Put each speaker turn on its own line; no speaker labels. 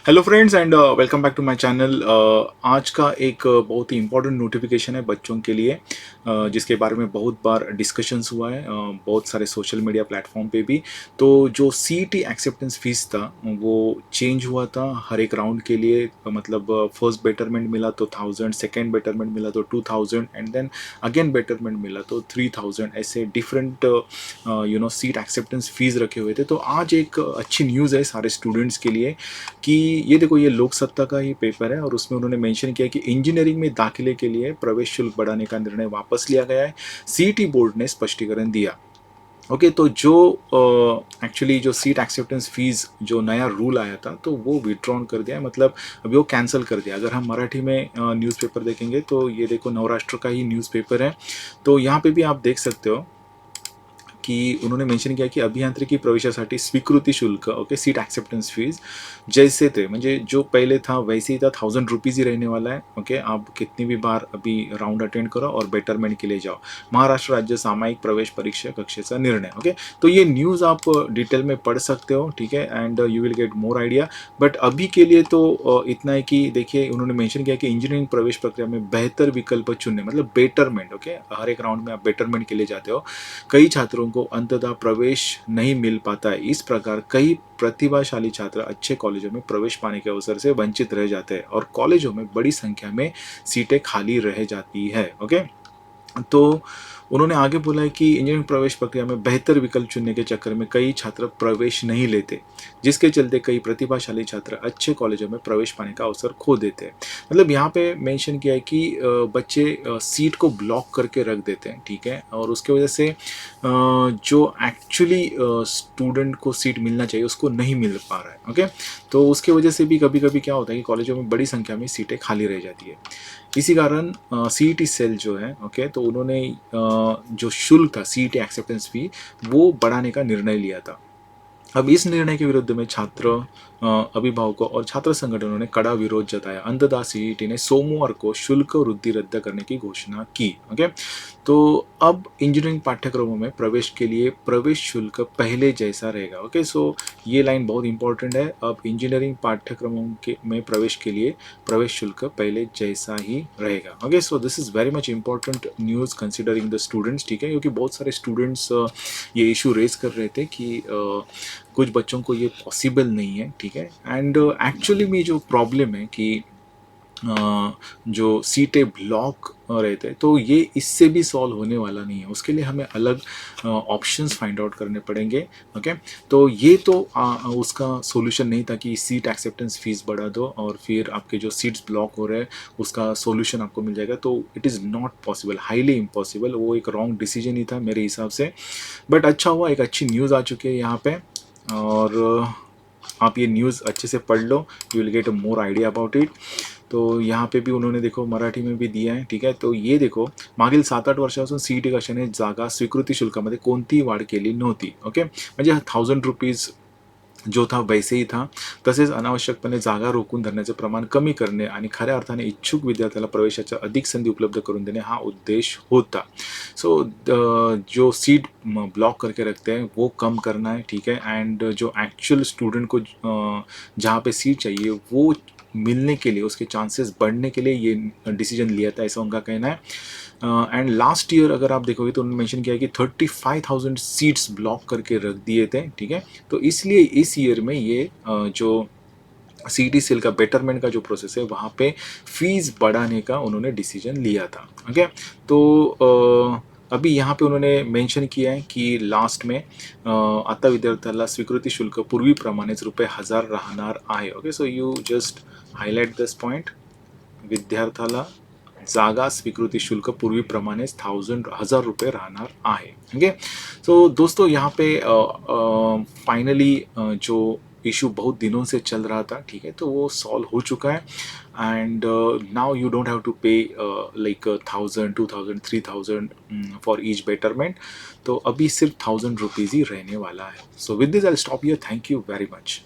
Hello friends and welcome back to my channel. आज का एक बहुत ही इम्पोर्टेंट नोटिफिकेशन है बच्चों के लिए, जिसके बारे में बहुत बार डिस्कशंस हुआ है, बहुत सारे सोशल मीडिया प्लेटफॉर्म पे भी। तो जो सीईटी एक्सेप्टेंस फीस था वो चेंज हुआ था हर एक राउंड के लिए। मतलब फर्स्ट बेटरमेंट मिला तो 1000, सेकेंड बेटरमेंट मिला तो 2000 एंड देन अगेन बेटरमेंट मिला तो 3000, ऐसे डिफरेंट सीट एक्सेप्टेंस फीस रखे हुए थे। तो आज एक अच्छी न्यूज़ है सारे स्टूडेंट्स के लिए कि ये देखो, ये लोक सत्ता का ही पेपर है और उसमें उन्होंने मेंशन किया कि इंजीनियरिंग में दाखिले के लिए प्रवेश शुल्क बढ़ाने का निर्णय वापस लिया गया है। सीईटी बोर्ड ने स्पष्टीकरण दिया। ओके, तो जो एक्चुअली जो सीट एक्सेप्टेंस फीस जो नया रूल आया था तो वो विड्रॉन कर दिया है, मतलब अभी वो कैंसिल कर दिया। अगर हम मराठी में न्यूज़पेपर देखेंगे तो ये देखो, नवराष्ट्र का ही न्यूज़पेपर है। तो यहाँ पे भी आप देख सकते हो की उन्होंने मेंशन किया की अभियांत्रिकी प्रवेशासाठी स्वीकृति शुल्क, ओके, सीट एक्सेप्टेंस फीस जैसे थे, म्हणजे जो पहले था वैसे ही था, 1000 रुपीज़ ही रहने वाला है। ओके, आप कितनी भी बार अभी राउंड अटेंड करो और बेटरमेंट के लिए जाओ। महाराष्ट्र राज्य सामायिक प्रवेश परीक्षा कक्षेचा निर्णय। ओके, तो ये न्यूज़ आप डिटेल में पढ़ सकते हो, ठीक है, and you will get more idea. But अभी के लिए तो इतना है कि देखिए, उन्होंने मेंशन किया कि इंजीनियरिंग प्रवेश प्रक्रिया में बेहतर विकल्प चुनने, मतलब बेटरमेंट। ओके, हर एक राउंड में आप बेटरमेंट के लिए जाते हो। कई छात्रों को अंततः प्रवेश नहीं मिल पाता है। इस प्रकार कई प्रतिभाशाली छात्र अच्छे कॉलेजों में प्रवेश पाने के अवसर से वंचित रह जाते हैं और कॉलेजों में बड़ी संख्या में सीटें खाली रह जाती है। ओके, तो उन्होंने आगे बोला है कि इंजीनियरिंग प्रवेश प्रक्रिया में बेहतर विकल्प चुनने के चक्कर में कई छात्र प्रवेश नहीं लेते, जिसके चलते कई प्रतिभाशाली छात्र अच्छे कॉलेजों में प्रवेश पाने का अवसर खो देते हैं। मतलब यहाँ पे मेंशन किया है कि बच्चे सीट को ब्लॉक करके रख देते हैं, ठीक है, और उसके वजह से जो एक्चुअली स्टूडेंट को सीट मिलना चाहिए उसको नहीं मिल पा रहा है। ओके, तो उसके वजह से भी कभी कभी क्या होता है कि कॉलेजों में बड़ी संख्या में सीटें खाली रह जाती है। इसी कारण सीईटी सेल जो है, ओके, तो उन्होंने जो शुल्क था सीईटी एक्सेप्टेंस फी वो बढ़ाने का निर्णय लिया था। अब इस निर्णय के विरुद्ध में छात्र, अभिभावकों और छात्र संगठनों ने कड़ा विरोध जताया। अंततः सीईटी ने सोमवार को शुल्क वृद्धि रद्द करने की घोषणा की। ओके, तो अब इंजीनियरिंग पाठ्यक्रमों में प्रवेश के लिए प्रवेश शुल्क पहले जैसा रहेगा। ओके, सो ये लाइन बहुत इंपॉर्टेंट है। अब इंजीनियरिंग पाठ्यक्रमों के में प्रवेश के लिए प्रवेश शुल्क पहले जैसा ही रहेगा। Okay, so this is very much important news considering the students, ठीक है, क्योंकि बहुत सारे स्टूडेंट्स ये इशू रेज कर रहे थे कि कुछ बच्चों को ये पॉसिबल नहीं है, ठीक है। एंड एक्चुअली में जो प्रॉब्लम है कि जो सीटें ब्लॉक रहते हैं, तो ये इससे भी सॉल्व होने वाला नहीं है। उसके लिए हमें अलग ऑप्शंस फाइंड आउट करने पड़ेंगे। ओके, तो ये तो उसका सॉल्यूशन नहीं था कि सीट एक्सेप्टेंस फीस बढ़ा दो और फिर आपके जो सीट्स ब्लॉक हो रहे हैं उसका सॉल्यूशन आपको मिल जाएगा। तो it is not possible, highly impossible. वो एक रॉन्ग डिसीजन ही था मेरे हिसाब से। बट अच्छा हुआ, एक अच्छी न्यूज़ आ चुकी है यहाँ पे, और आप ये न्यूज़ अच्छे से पढ़ लो, you will get a more idea about it. तो यहाँ पे भी उन्होंने देखो मराठी में भी दिया है, ठीक आहे। तो ये देखो, मागील 7-8 वर्षापासून सीईटी कक्षाने जागा स्वीकृती शुल्कामध्ये कोणतीही वाढ केली नव्हती। ओके, म्हणजे 1000 रुपीज जो था वैसे ही था। तसेच अनावश्यकपणे जागा रोखून धरण्याचे प्रमाण कमी करणे आणि खऱ्या अर्थाने इच्छुक विद्यार्थ्याला प्रवेशाच्या अधिक संधी उपलब्ध करून देणे हा उद्देश होता। सो जो सीट ब्लॉक करके रखते हैं वो कम करना है, ठीक है। एंड जो एक्चुअल स्टूडेंट को जहाँ पे सीट चाहिए वो मिलने के लिए, उसके चांसेस बढ़ने के लिए ये डिसीजन लिया था, ऐसा उनका कहना है। एंड लास्ट ईयर अगर आप देखोगे तो उन्होंने मेंशन किया कि 35,000 सीट्स ब्लॉक करके रख दिए थे, ठीक है। तो इसलिए इस ईयर में ये जो सीईटी सेल का बेटरमेंट का जो प्रोसेस है वहाँ पे फीस बढ़ाने का उन्होंने डिसीजन लिया था। ओके, तो अभी यहाँ पे उन्होंने मेंशन किया है कि लास्ट में आता विद्यार्थ्याला स्वीकृती शुल्क पूर्वीप्रमाणेच ₹1000 राहणार आहे। Okay, so you just highlight this point, विद्यार्थ्याला जागा स्वीकृति शुल्क पूर्वीप्रमाणेच 1000 राहणार आहे। ओके, तो दोस्तों यहाँ पे फाइनली जो इशू बहुत दिनों से चल रहा था, ठीक है, तो वो सॉल्व हो चुका है। And now you don't have to pay like 1000, 2000, 3000 for each betterment. तो अभी सिर्फ 1000 रुपीज़ ही रहने वाला है। So with this I stop here. Thank you very much.